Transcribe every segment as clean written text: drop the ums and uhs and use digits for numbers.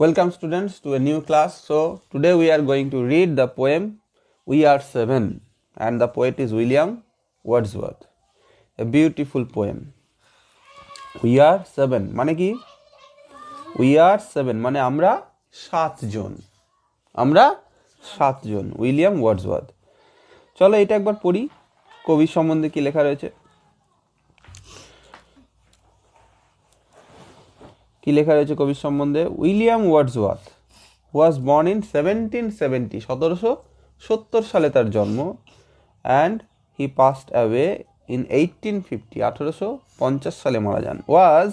Welcome students to a new class. So today we are going to read the poem We Are Seven, and the poet is William Wordsworth. A beautiful poem. We are seven মানে কি? We are seven মানে আমরা সাতজন। আমরা সাতজন। William Wordsworth. চলো এটা একবার পড়ি, কবির সম্বন্ধে কি লেখা রয়েছে। কি লেখা রয়েছে কবির সম্বন্ধে? William Wordsworth was born in 1770, 1770 সালে তার জন্ম, and he passed away in 1850, 1850 সালে মারা যান। Was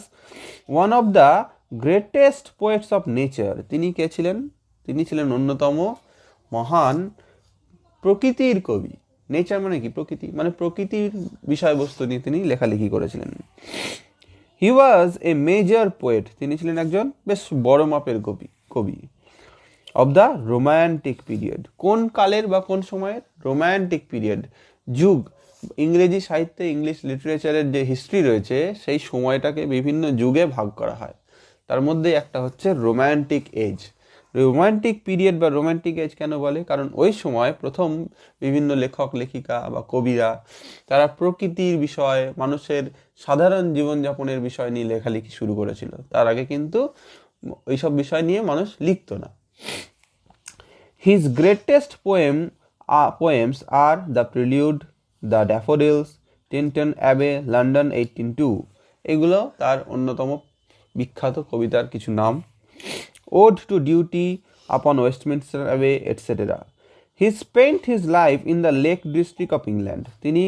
one of the greatest poets of nature. তিনি কে ছিলেন? তিনি ছিলেন অন্যতম মহান প্রকৃতির কবি। নেচার মানে কি? প্রকৃতি, মানে প্রকৃতির বিষয়বস্তু নিয়ে তিনি লেখালেখি করেছিলেন। হি ওয়াজ এ মেজর পোয়েট। তিনি ছিলেন একজন বেশ বড় মাপের কবি অব দ্য রোম্যান্টিক পিরিয়ড। কোন কালের বা কোন সময়ের? রোম্যান্টিক পিরিয়ড, যুগ। ইংরেজি সাহিত্যে, ইংলিশ লিটারেচারের যে হিস্ট্রি রয়েছে সেই সময়টাকে বিভিন্ন যুগে ভাগ করা হয়। তার মধ্যে একটা হচ্ছে রোম্যান্টিক এজ। রোম্যান্টিক পিরিয়ড বা রোম্যান্টিক এজ কেন বলে? কারণ ওই সময় প্রথম বিভিন্ন লেখক লেখিকা বা কবিরা তারা প্রকৃতির বিষয়, মানুষের সাধারণ জীবনযাপনের বিষয় নিয়ে লেখালেখি শুরু করেছিল। তার আগে কিন্তু ওইসব বিষয় নিয়ে মানুষ লিখত না। His greatest poems are The Prelude, The Daffodils, Tintin Abbey, London 1802. এগুলো তার অন্যতম বিখ্যাত কবিতার কিছু নাম। Ode to Duty, Upon Westminster Abbey, etc. He spent his life in the Lake District of England. তিনি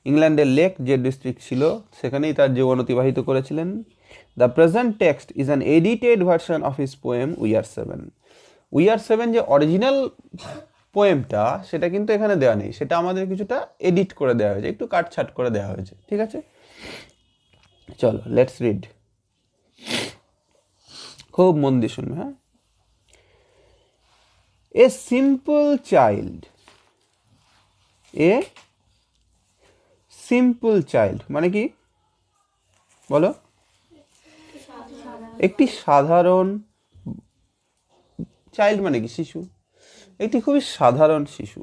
ইংল্যান্ডের লেক যে ডিস্ট্রিক্ট ছিল সেখানেই তার জীবন অতিবাহিত করেছিলেন। The present text is an edited version of his poem We Are Seven. We are seven যে original পোয়েমটা সেটা কিন্তু এখানে দেওয়া নেই, সেটা আমাদের কিছুটা এডিট করে দেওয়া হয়েছে, একটু কাটছাট করে দেওয়া হয়েছে। ঠিক আছে, চলো লেটস রিড। খুব মন দিয়ে শুনবে। হ্যাঁ। এ সিম্পল চাইল্ড, এ সিম্পল চাইল্ড মানে কি বলো? একটি সাধারণ চাইল্ড মানে কি? শিশু, একটি খুবই সাধারণ শিশু।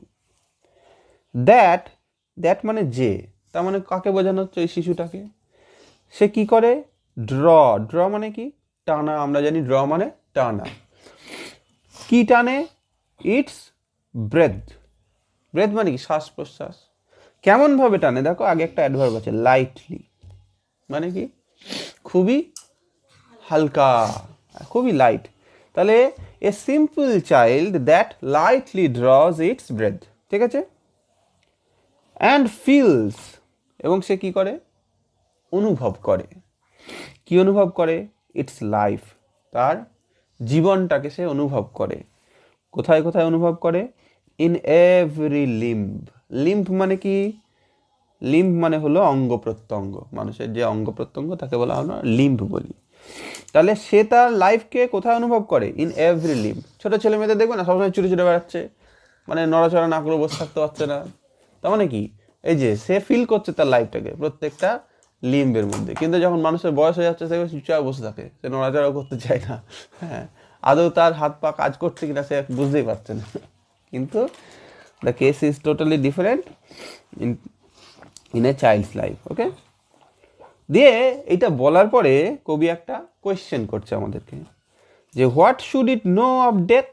দ্যাট, দ্যাট মানে যে, তার মানে কাকে বোঝানো হচ্ছে? এই শিশুটাকে। সে কি করে? ড্র, ড্র মানে কি? টানা। আমরা জানি ড্র মানে টানা। কি টানে? It's breadth. ব্রেথ মানে কি? শ্বাস প্রশ্বাস। কেমন ভাবে টানে? দেখো আগে একটা অ্যাডভার্ব আছে, লাইটলি মানে কি? খুবই হালকা, খুবই লাইট। তাহলে a simple child that lightly draws its breath. ঠিক আছে। অ্যান্ড ফিলস, এবং সে কি করে? অনুভব করে। কি অনুভব করে? ইটস লাইফ, তার জীবনটাকে সে অনুভব করে। কোথায় কোথায় অনুভব করে? In every limb. লিম্ব মানে কি? লিম্ব মানে হলো অঙ্গ প্রত্যঙ্গ। মানুষের যে অঙ্গ প্রত্যঙ্গ তাকে বলা হলো লিম্ব বলি। তাহলে সে তার লাইফকে কোথায় অনুভব করে? In every limb. ছোট ছেলে মেয়েদের দেখবে না, সবসময় ছুটে ছুটে বেড়াচ্ছে, মানে নড়াচড়া না করে বসে থাকতে পারছে না। তার মানে কি? এই যে সে ফিল করছে তার লাইফটাকে প্রত্যেকটা লিম্বের মধ্যে। কিন্তু যখন মানুষের বয়স হয়ে যাচ্ছে সে চুপচাপ বসে থাকে, সে নড়াচড়াও করতে চায় না। হ্যাঁ, আদৌ তার হাত পা কাজ করছে কিনা সে বুঝতেই পারছে না। কিন্তু the case is totally different in a child's life. Okay, দিয়ে এটা বলার পরে কবি একটা কোয়েশ্চেন করছে আমাদেরকে, যে what should it know of death.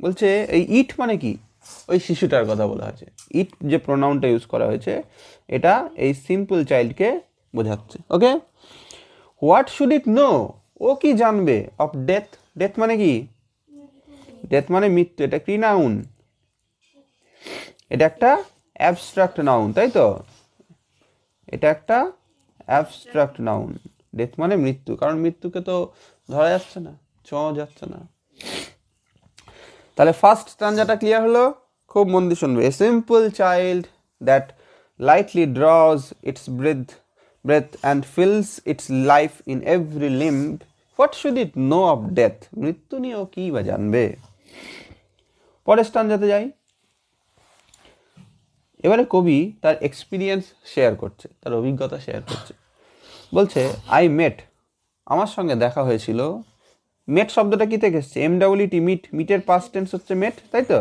বলছে এই ইট মানে কি? ওই শিশুটার কথা বলা হয়েছে। ইট যে প্রোনাউনটা ইউজ করা হয়েছে এটা এই সিম্পল চাইল্ডকে বোঝাচ্ছে। ওকে, হোয়াট শুড ইট নো, ও কি জানবে? অফ ডেথ, ডেথ মানে কি? ডেথ মানে মৃত্যু। এটা কি নাউন? এটা একটা অ্যাবস্ট্রাক্ট নাউন, তাই তো? এটা একটা অ্যাবস্ট্রাক্ট নাউন। ডেথ মানে মৃত্যু, কারণ মৃত্যুকে তো ধরা যাচ্ছে না, ছোঁয়া যাচ্ছে না। তাহলে ফার্স্ট স্ট্যাঞ্জাটা ক্লিয়ার হলো? খুব মন দিয়ে শুনবে। এ simple child that lightly draws it's breath and fills its life in every limb, what should it know of death? মৃত্যু নিয়ে ও কি বা জানবে? পরের স্ট্যাঞ্জাতে যাই। এবারে কবি তার এক্সপিরিয়েন্স শেয়ার করছে, তার অভিজ্ঞতা শেয়ার করছে। বলছে আই মেট, আমার সঙ্গে দেখা হয়েছিল, মেট শব্দটা কি থেকে এসছে? MWT, meet. মিটের পাস্ট টেন্স হচ্ছে মেট, তাই তো?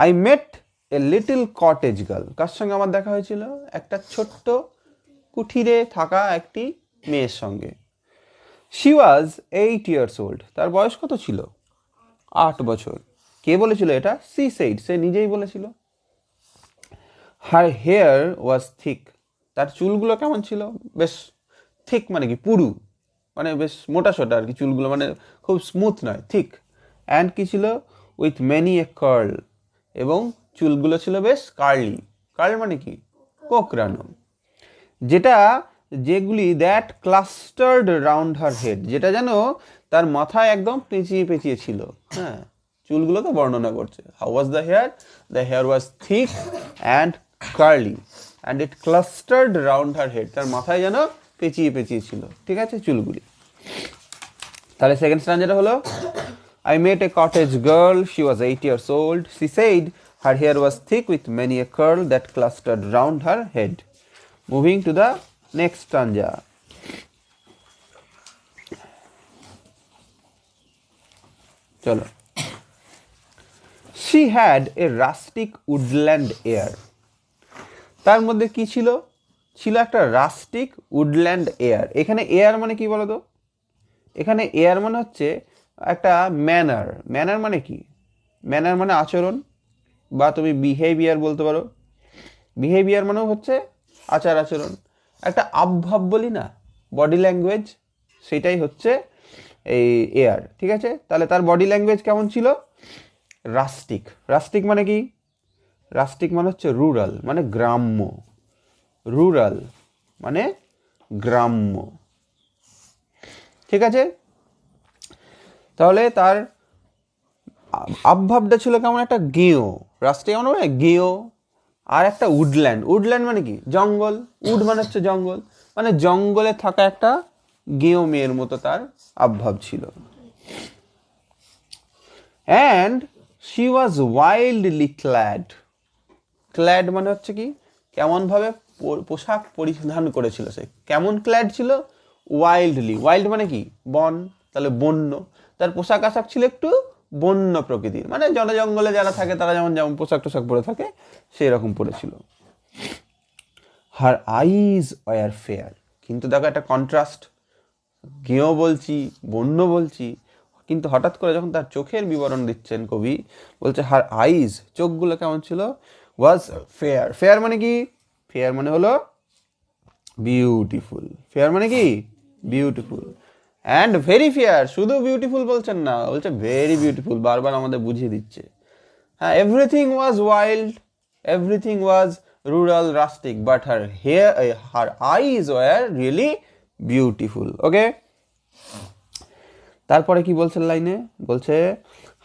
I met a little cottage girl. কার সঙ্গে আমার দেখা হয়েছিল? একটা ছোট্ট কুঠিরে থাকা একটি মেয়ের সঙ্গে। She was 8 years old। তার বয়স কত ছিল? 8 বছর। কে বলেছিল এটা? সি সেইড, সে নিজেই বলেছিল। Her hair was thick. তার চুলগুলো কেমন ছিল? বেশ থিক মানে কি? পুরু, মানে বেশ মোটা সোটা আর কি চুলগুলো, মানে খুব স্মুথ নয়, থিক। অ্যান্ড কি ছিল? With many a curl. এবং চুলগুলো ছিল বেশ কার্লি। কার্ল মানে কি? কোঁকড়ানো। যেগুলি that clustered round her head, যেটা যেন তার মাথায় একদম পেঁচিয়ে পেঁচিয়ে ছিল। হ্যাঁ, চুলগুলোকে বর্ণনা করছে। How was the hair? The hair was thick and curly and it clustered round her head. তার মাথায় যেন পেঁচিয়ে পেঁচিয়ে ছিল, ঠিক আছে, চুলগুলি। তাহলে সেকেন্ড স্ট্যান্জাটা হলো, I met a cottage girl. She was 8 years old. She said her hair was thick with many a curl that clustered round her head. Moving to the next stanza. Chalo. She had a rustic woodland air. তার মধ্যে কি ছিল? ছিল একটা rustic woodland air. এখানে air মানে কি বলো তো? এখানে এয়ার মানে হচ্ছে একটা ম্যানার। ম্যানার মানে কি? ম্যানার মানে আচরণ, বা তুমি বিহেভিয়ার বলতে পারো। বিহেভিয়ার মানেও হচ্ছে আচার আচরণ, একটা আবভাব বলি না, বডি ল্যাঙ্গুয়েজ, সেটাই হচ্ছে এই এয়ার, ঠিক আছে? তাহলে তার বডি ল্যাঙ্গুয়েজ কেমন ছিল? রাস্টিক। রাস্টিক মানে কি? রাস্টিক মানে হচ্ছে রুরাল, মানে গ্রাম্য। রুরাল মানে গ্রাম্য, ঠিক আছে? তাহলে তার আবভাবটা ছিল কেমন? একটা গেঁয়ো। রাস্টিক কেমন মানে গেঁয়ো। আর একটা উডল্যান্ড। উডল্যান্ড মানে কি? জঙ্গল। উড মানে হচ্ছে জঙ্গল, মানে জঙ্গলে থাকা একটা গেঁয়ো মেয়ের মতো তার আবভাব ছিল। And she was wildly clad. Clad মানে হচ্ছে কি? কেমনভাবে পোশাক পরিধান করেছিল সে। কেমন ক্ল্যাড ছিল? ওয়াইল্ডলি। ওয়াইল্ড মানে কি? বন, তাহলে বন্য। তার পোশাক আশাক ছিল একটু বন্য প্রকৃতির, মানে জঙ্গলে যারা থাকে তারা যেমন যেমন পোশাক টোশাক পরে থাকে সেই রকম পরেছিল। হার আইজ ওয়ার ফেয়ার। কিন্তু দেখো একটা কন্ট্রাস্ট, গেঁয়ো বলছি, বন্য বলছি, কিন্তু হঠাৎ করে যখন তার চোখের বিবরণ দিচ্ছেন কবি, বলছে হার আইজ, চোখগুলো কেমন ছিল? ওয়াজ ফেয়ার। ফেয়ার মানে কি? ফেয়ার মানে হলো বিউটিফুল। ফেয়ার মানে কি? বিউটিফুল। And very fair. শুধু বিউটিফুল বলছেন না, বলছে ভেরি বিউটিফুল, বারবার আমাদের বুঝিয়ে দিচ্ছে। হ্যাঁ, everything was wild, everything was rural, rustic, but her eyes were really beautiful. Okay, তারপরে কি বলছে লাইনে? বলছে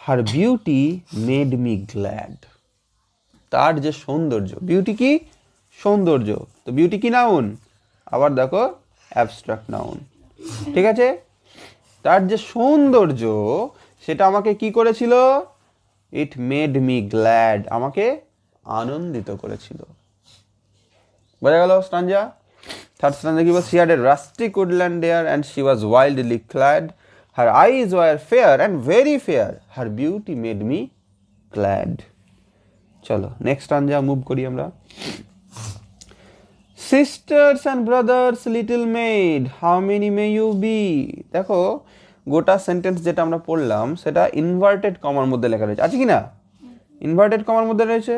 her beauty made me glad. তার যে সৌন্দর্য, বিউটি কি? সৌন্দর্য। তো বিউটি কি নাউন? আবার দেখো অ্যাবস্ট্রাক্ট নাউন, ঠিক আছে? তার যে সৌন্দর্য সেটা আমাকে কি করেছিল? ইট মেড মি গ্ল্যাড, আমাকে আনন্দিত করেছিল। বোঝা গেল স্টাঞ্জা? থার্ড স্টাঞ্জা কি বল? She had a rustic woodland air and she was wildly clad. Her eyes were fair and very fair. Her beauty made me glad. চলো নেক্সট স্টাঞ্জা মুভ করি আমরা। Sisters and brothers little maid, how many may you be. দেখো গোটা sentence যেটা আমরা পড়লাম সেটা inverted কমার মধ্যে লেখা রয়েছে, আছে কি না? ইনভার্টেড কমার মধ্যে রয়েছে।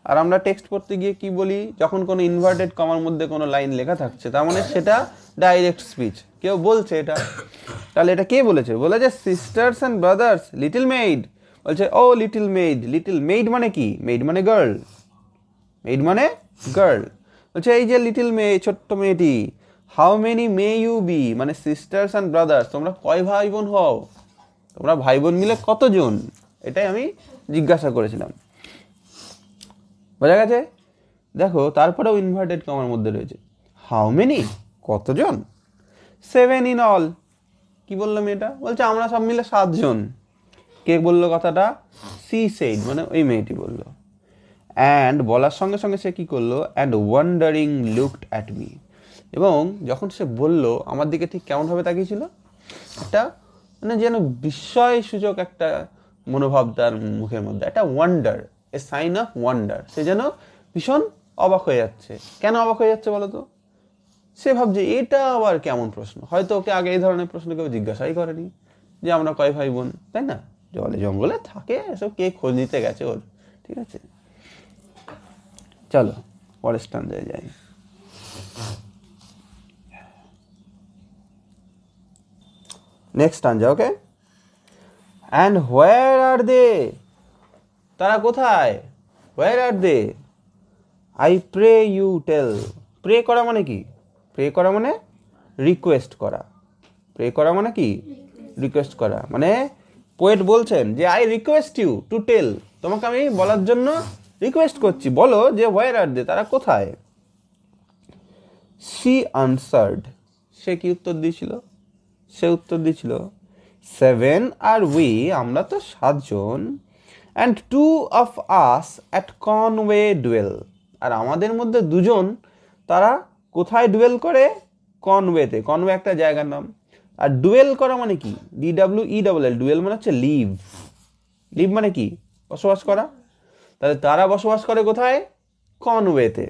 আর আমরা টেক্সট পড়তে গিয়ে কি বলি? যখন কোনো ইনভার্টেড কমার মধ্যে কোনো লাইন লেখা থাকছে তার মানে সেটা ডাইরেক্ট স্পিচ, কেউ বলছে এটা। তাহলে এটা কে বলেছে? বলেছে sisters and brothers little maid. বলছে ও লিটল মেড। লিটল মেড মানে কি? মেড মানে গার্ল। মেড মানে গার্ল। বলছে এই যে লিটল মেয়ে, ছোট্ট মেয়েটি, how many may you be, মানে সিস্টার্স অ্যান্ড ব্রাদার্স, তোমরা কয় ভাই বোন হও? তোমরা ভাই বোন মিলে কতজন? এটাই আমি জিজ্ঞাসা করেছিলাম। বোঝা গেছে? দেখো তারপরেও ইনভার্টেড কমার মধ্যে রয়েছে। হাউ মেনি, কতজন? 7 ইন অল। কি বললো মেয়েটা? বলছে আমরা সব মিলে 7 জন। কে বললো কথাটা? সি সেইড, মানে ওই মেয়েটি বললো। অ্যান্ড বলার সঙ্গে সঙ্গে সে কি করলো? And wandering looked at me. এবং যখন সে বলল আমার দিকে ঠিক কেমনভাবে তাকিয়েছিল? একটা মানে যেন বিস্ময় সূচক একটা মনোভাব তার মুখের মধ্যে, একটা wonder, a sign of wonder. সে যেন ভীষণ অবাক হয়ে যাচ্ছে। কেন অবাক হয়ে যাচ্ছে বলো তো? সে ভাবছে এটা আবার কেমন প্রশ্ন, হয়তো ওকে আগে এই ধরনের প্রশ্ন কেউ জিজ্ঞাসাই করেনি যে আমরা কয় ভাই বোন, তাই না? জলে জঙ্গলে থাকে এসব, কে খোঁজ নিতে গেছে ওর? ঠিক আছে, চলো পরের স্ট্যান্ডায় যাই। Next স্ট্যান্ডা, okay. And where are they, তারা কোথায়? Where are they? I pray you tell. Pray করা মানে কি? প্রে করা মানে রিকোয়েস্ট করা। প্রে করা মানে কি? রিকোয়েস্ট করা। মানে পোয়েট বলছেন যে I request you to tell, তোমাকে আমি বলার জন্য রিকোয়েস্ট করছি, বলো যে হোয়ার আর দে, তারা কোথায়? শি আনসার্ড, সে কি উত্তর দিয়েছিল? সে উত্তর দিয়েছিল 7 আর উই, আমরা তো 7 জন, and 2 of us at Conway dwell, আর আমাদের মধ্যে 2 জন, তারা কোথায় ডুয়েল করে? কনওয়েতে। কনওয়ে একটা জায়গার নাম। আর ডুয়েল করা মানে কি? DWELL, ডুয়েল মানে হচ্ছে লিভ। লিভ মানে কি? বসবাস করা। তাহলে তারা বসবাস করে কোথায়? কনওয়েতে।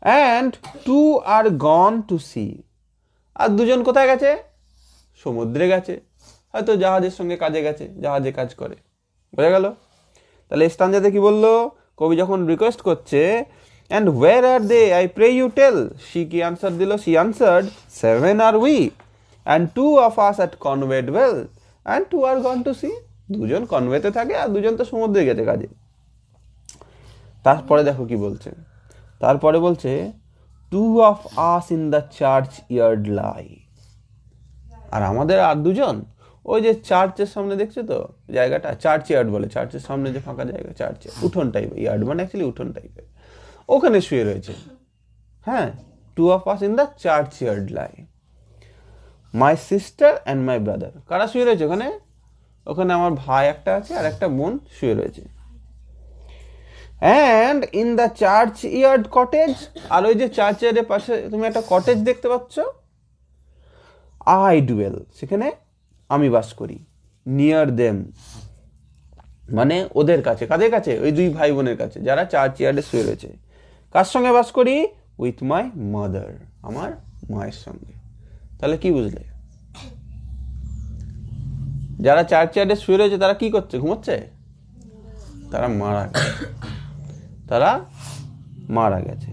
And 2 are gone to sea, আর 2 জন কোথায় গেছে? সমুদ্রে গেছে, হয়তো জাহাজের সঙ্গে কাজে গেছে, জাহাজে কাজ করে। বোঝা গেল? তাহলে স্ট্যান্জাতে কি বললো? কবি যখন রিকোয়েস্ট করছে and where are they I pray you tell, she কি আনসার দিল? She answered 7 are we and 2 of us at Conway dwell and 2 are gone to sea. 2 জন কনওয়েতে থাকে আর 2 জন তো সমুদ্রে গেছে কাজে। তারপরে দেখো কি বলছে, তারপরে বলছে 2 of us in the churchyard lie, আর আমাদের আর 2 জন ওই যে চার্চের সামনে, দেখছো তো জায়গাটা, চার্চ ইয়ার্ড বলে, চার্চের সামনে যে ফাঁকা জায়গা, চার্চ উঠোন টাইপের, ইয়ার্ড মানে অ্যাকচুয়ালি উঠোন টাইপের, ওখানে শুয়ে রয়েছে। হ্যাঁ, 2 of us in the churchyard lie, my sister and my brother. কারা শুয়ে রয়েছে ওখানে? ওখানে আমার ভাই একটা আছে আর একটা বোন শুয়ে রয়েছে। And in the churchyard cottage, আর ওই যে চার্চ ইয়ার্ডের পাশে তুমি একটা কটেজ দেখতে পাচ্ছ, আই ডুয়েল, সেখানে আমি বাস করি। নিয়ার দেম মানে ওদের কাছে। কাদের কাছে? ওই 2 ভাই বোনের কাছে যারা চার্চ ইয়ার্ডে শুয়ে রয়েছে। কার সঙ্গে বাস করি? উইথ মাই মাদার, আমার মায়ের সঙ্গে। তাহলে কি বুঝলে? যারা চার্চ ইয়ার্ডে শুয়ে রয়েছে তারা কি করছে? ঘুমোচ্ছে? তারা মারা গেছে, তারা মারা গেছে।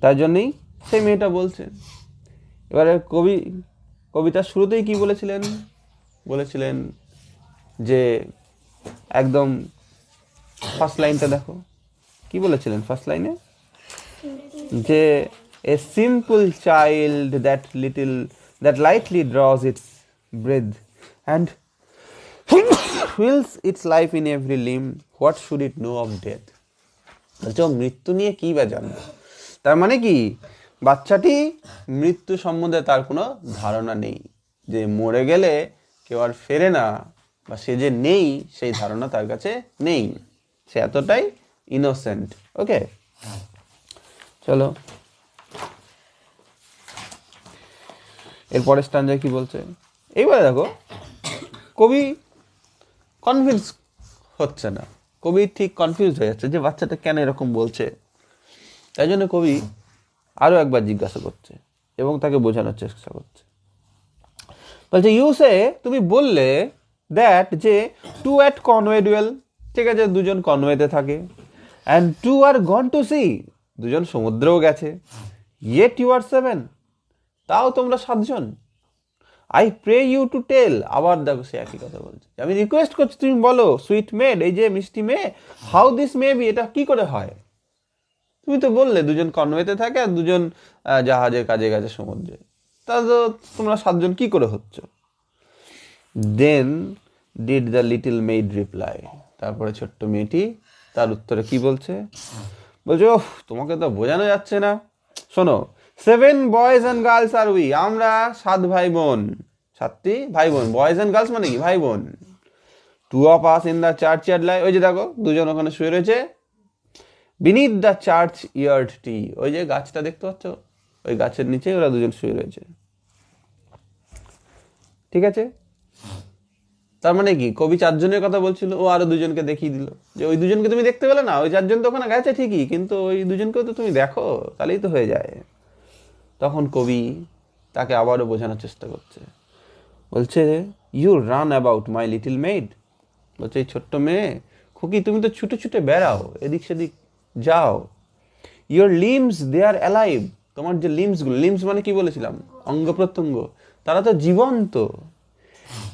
তার জন্যই সেই মেয়েটা বলছে। এবারে কবিতার শুরুতেই কি বলেছিলেন? বলেছিলেন যে একদম ফার্স্ট লাইনটা দেখো, কি বলেছিলেন ফার্স্ট লাইনে? যে a simple child that lightly draws its breath and feels its life in every limb, what should it know of death. বলছে ও মৃত্যু নিয়ে কি বা জানবে। তার মানে কি, বাচ্চাটি মৃত্যু সম্বন্ধে তার কোনো ধারণা নেই, যে মরে গেলে কেউ আর ফেরে না, বা সে যে নেই সেই ধারণা তার কাছে নেই। সে এতটাই ইনোসেন্ট। ওকে, চলো এরপরে স্ট্যান্ডায় কি বলছে এইবারে দেখো। কবি কনভিন্স হচ্ছে না, কবি ঠিক কনফিউজ হয়ে যাচ্ছে যে বাচ্চাটা কেন এরকম বলছে। তাই জন্য কবি আরো একবার জিজ্ঞাসা করছে এবং তাকে বোঝানোর চেষ্টা করছে। বলছে ইউ সে, তুমি বললে দ্যাট যে 2 অ্যাট কনওয়ে ডুয়েল, ঠিক আছে 2 জন কনওয়েতে থাকে, and 2 are gone to sea, 2 জন সমুদ্রেও গেছে, ইয়েট ইউ আর 7, তাও তোমরা 7 জন। I pray you to tell, আবার দেখো সে একই কথা বলছে, আমি রিকোয়েস্ট করছি তুমি বলো, সুইট মেড, এই যে মিষ্টি মেয়ে, হাউ দিস মে বি, এটা কি করে হয়? তুমি তো বললে 2 জন কনওয়েতে থাকে আর 2 জন জাহাজের কাজে গেছে সমুদ্রে, তাহলে তো তোমরা 7 জন কি করে হচ্ছ? Then did the little maid reply, তারপরে ছোট্ট মেয়েটি তার উত্তরে কি বলছে? বলছে ওহ, তোমাকে তো বোঝানো যাচ্ছে না। শোনো, 7 boys and girls are we, আমরা 7 ভাই বোন, 7টি ভাই বোন। বয়েজ অ্যান্ড গার্লস মানে কি? ভাই বোন। 2 of us in the churchyard lie, ওই যে দেখো 2 জন ওখানে শুয়ে রয়েছে। Beneath the churchyard tree, ওই যে গাছটা দেখতে পাচ্ছ, ওই গাছের নিচে ওরা 2 জন শুয়ে রয়েছে। ঠিক আছে, তার মানে কি কবি 4 জনের কথা বলছিল, ও আরো 2 জনকে দেখিয়ে দিল যে ওই 2 জনকে তুমি দেখতে পেলে না, ওই 4 জন তো ওখানে গেছে ঠিকই, কিন্তু ওই 2 জনকেও তো তুমি দেখো, তাহলেই তো হয়ে যায়। তখন কবি তাকে আবারও বোঝানোর চেষ্টা করছে, বলছে you run about my little maid, বলছে এই ছোট্ট মেয়ে খুকি তুমি তো ছুটে ছুটে বেড়াও, এদিক সেদিক যাও। Your limbs they are alive, তোমার যে লিমসগুলো, লিমস মানে কি বলেছিলাম, অঙ্গ প্রত্যঙ্গ, তারা তো জীবন্ত।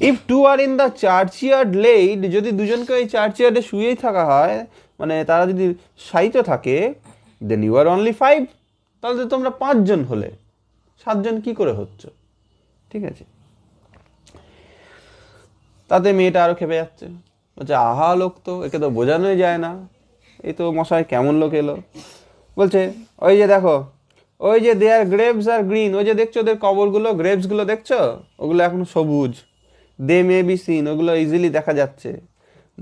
If two are in the churchyard laid, যদি 2 জনকে ওই চার্চইয়ার্ডে শুয়েই থাকা হয়, মানে তারা যদি শায়িত থাকে, দেন ইউ আর অনলি 5, তাহলে তো তোমরা 5 জন হলে, 7 জন কি করে হচ্ছ? ঠিক আছে, তাতে মেয়েটা আরো খেপে যাচ্ছে, বলছে আহা লোক তো, একে তো বোঝানোই যায় না, এই তো মশাই কেমন লোক এলো। বলছে ওই যে দেখো, ওই যে দেয়ার গ্রেভস আর গ্রিন, ওই যে দেখছো ওদের কবরগুলো, গ্রেভসগুলো দেখছো, ওগুলো এখন সবুজ। দে মে বি সিন, ওগুলো ইজিলি দেখা যাচ্ছে।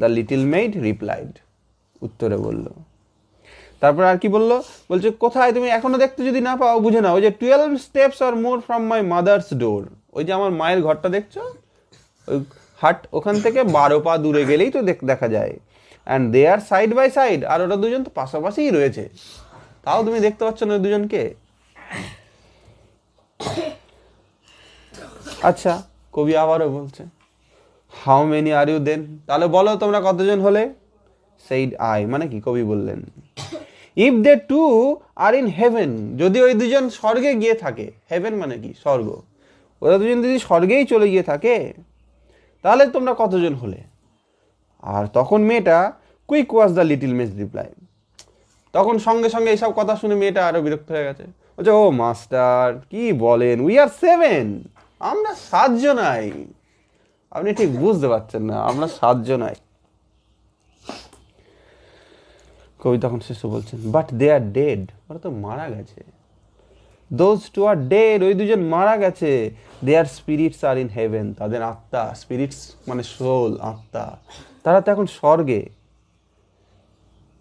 দ্য লিটল মেইড রিপ্লাইড, উত্তরে বলল। তারপর আর কি বললো, বলছে কোথায় তুমি এখনো দেখতে যদি না পাও, বুঝে নাও ওই যে 12 steps or more from my mother's door, ওই যে আমার মায়ের ঘরটা দেখছো, ওই হাট ওখান থেকে 12 পা দূরে গেলেই তো দেখা যায়। And they are side by side, আর ওরা 2 জন তো পাশাপাশিই রয়েছে, তাও তুমি দেখতে পাচ্ছ না ওই 2 জনকে। আচ্ছা, কবি আবারও বলছে how many are you then, তাহলে বলো তোমরা কতজন হলে? সেইড আই, মানে কি কবি বললেন, if they two are in heaven, যদি ওই 2 জন স্বর্গে গিয়ে থাকে, হেভেন মানে কি স্বর্গ, ওরা 2 জন যদি স্বর্গেই চলে গিয়ে থাকে, তাহলে তোমরা কতজন হলে? আর তখন মেয়েটা, quick was the little miss reply, তখন সঙ্গে সঙ্গে এইসব কথা শুনে মেয়েটা আরো বিরক্ত হয়ে গেছে, বলছে ও মাস্টার কি বলেন, উই আর 7, আমরা 7 জনাই, আপনি ঠিক বুঝতে পারছেন না, আমরা 7 জনাই। কবি তখন শেষে বলছেন বাট দে আর ডেড, ওরা তো মারা গেছে। দোজ টু আর ডেড, ওই 2 জন মারা গেছে। দেয়ার স্পিরিটস আর ইন হেভেন, তাদের আত্মা, স্পিরিটস মানে সোল, আত্মা, তারা তো এখন স্বর্গে।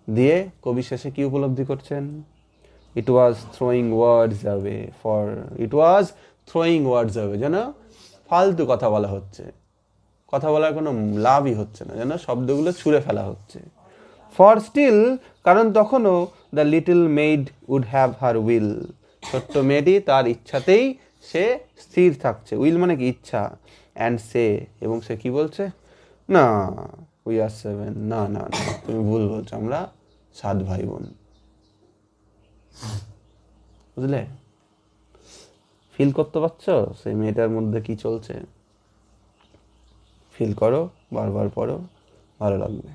দিয়ে কবি শেষে কি উপলব্ধি করছেন, it was throwing words away for, it was throwing words away, যেন ফালতু কথা বলা হচ্ছে, কথা বলার কোনো লাভই হচ্ছে না, যেন শব্দগুলো ছুঁড়ে ফেলা হচ্ছে। ফর স্টিল, কারণ তখনও the little maid would have her will, ছোট্ট মেয়েটি তার ইচ্ছাতেই সে স্থির থাকছে, উইল মানে কি ইচ্ছা, অ্যান্ড সে, এবং সে কি বলছে, না উই আর 7, না না না তুমি ভুল বলছো, আমরা 7 ভাই বোন। বুঝলে, ফিল করতে পারছো সেই মেয়েটার মধ্যে কি চলছে? ফিল করো, বারবার পড়ো, ভালো লাগবে।